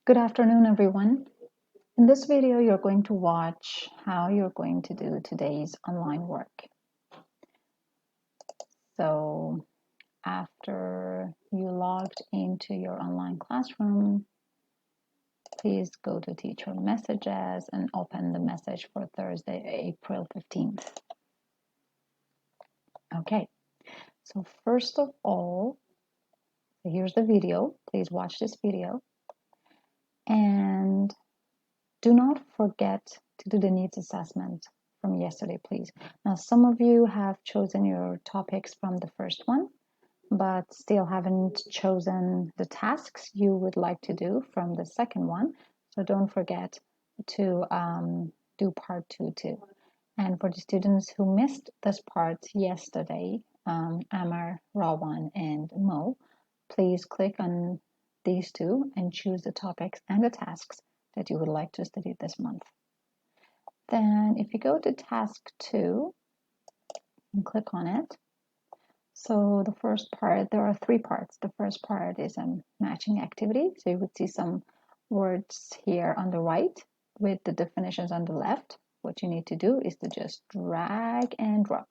Good afternoon, everyone. In this video, you're going to watch how you're going to do today's online work. So after you logged into your online classroom, please go to Teacher Messages and open the message for Thursday, April 15th. Okay, so first of all, here's the video. Please watch this video. And do not forget to do the needs assessment from yesterday, please. Now, some of you have chosen your topics from the first one, but still haven't chosen the tasks you would like to do from the second one. So don't forget to do part 2 too. And for the students who missed this part yesterday, Amar, Rawan, and Mo, please click on these two and choose the topics and the tasks that you would like to study this month. Then if you go to task 2 and click on it, so the first part, there are 3 parts. The first part is a matching activity. So you would see some words here on the right with the definitions on the left. What you need to do is to just drag and drop.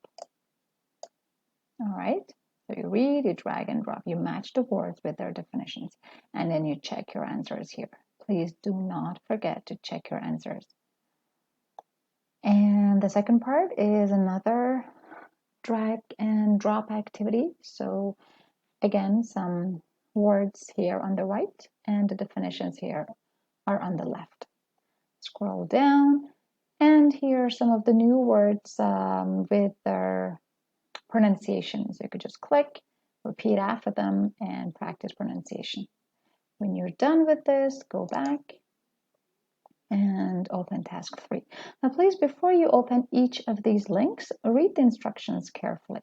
All right. So you read, you drag and drop. You match the words with their definitions. And then you check your answers here. Please do not forget to check your answers. And the second part is another drag and drop activity. So again, some words here on the right and the definitions here are on the left. Scroll down and here are some of the new words with their pronunciations. You could just click, repeat after them, and practice pronunciation. When you're done with this, go back and open task 3. Now, please, before you open each of these links, read the instructions carefully.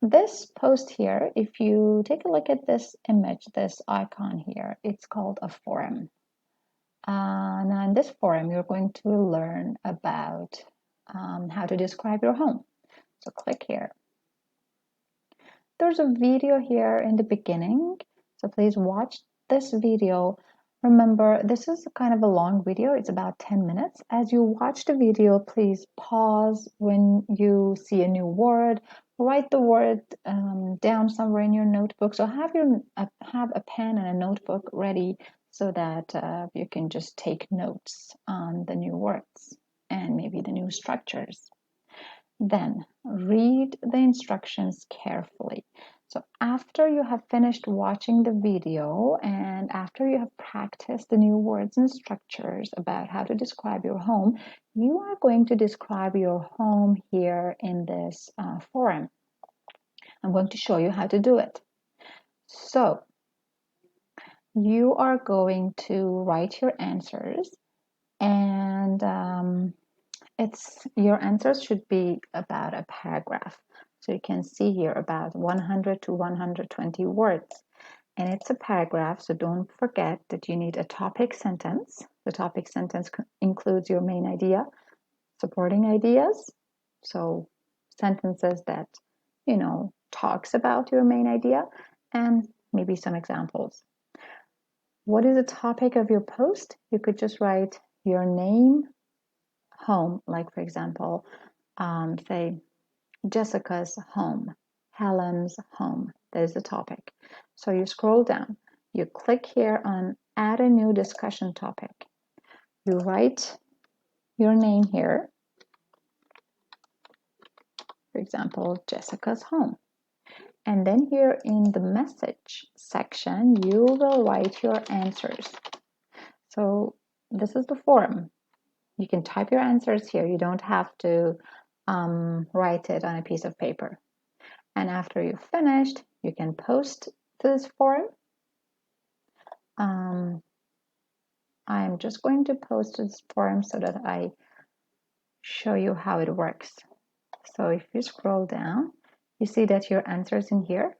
This post here, if you take a look at this image, this icon here, it's called a forum. Now, in this forum, you're going to learn about how to describe your home. So click here. There's a video here in the beginning, so please watch this video. Remember, this is kind of a long video. It's about 10 minutes. As you watch the video, please pause when you see a new word. Write the word down somewhere in your notebook. So have a pen and a notebook ready so that you can just take notes on the new words and maybe the new structures. Then read the instructions carefully. So after you have finished watching the video and after you have practiced the new words and structures about how to describe your home, you are going to describe your home here in this forum. I'm going to show you how to do it. So you are going to write your answers, and your answers should be about a paragraph. So you can see here about 100 to 120 words. And it's a paragraph, so don't forget that you need a topic sentence. The topic sentence includes your main idea, supporting ideas, so sentences that, talks about your main idea, and maybe some examples. What is the topic of your post? You could just write your name, home, like for example, say Jessica's home, Helen's home. That is the topic. So you scroll down, you click here on add a new discussion topic. You write your name here, for example, Jessica's home. And then here in the message section, you will write your answers. So this is the forum. You can type your answers here. You don't have to write it on a piece of paper. And after you've finished, you can post to this forum. I'm just going to post to this forum so that I show you how it works. So if you scroll down, you see that your answer is in here.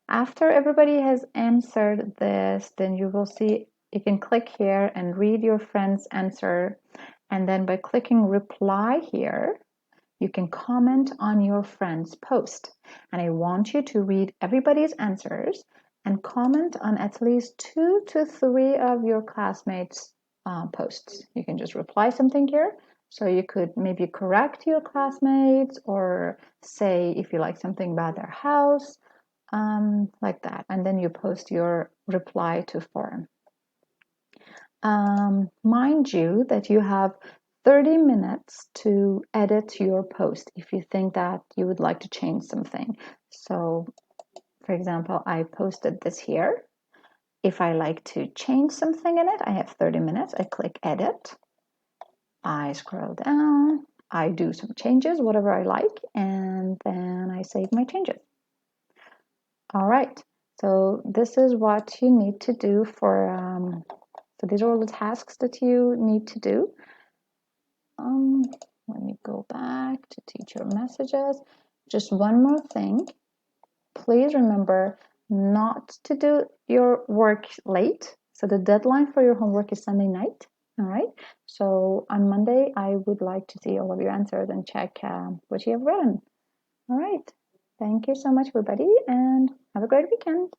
After everybody has answered this, then you will see you can click here and read your friend's answer. And then by clicking reply here, you can comment on your friend's post. And I want you to read everybody's answers and comment on at least 2 to 3 of your classmates' posts. You can just reply something here. So you could maybe correct your classmates or say if you like something about their house, like that. And then you post your reply to forum. Mind you that you have 30 minutes to edit your post if you think that you would like to change something. So, for example, I posted this here. If I like to change something in it, I have 30 minutes. I click edit. I scroll down. I do some changes, whatever I like, and then I save my changes. All right. So this is what you need to do for, so these are all the tasks that you need to do. Let me go back to teacher messages. Just one more thing. Please remember not to do your work late. So the deadline for your homework is Sunday night. All right. So on Monday, I would like to see all of your answers and check what you have written. All right. Thank you so much, everybody, and have a great weekend.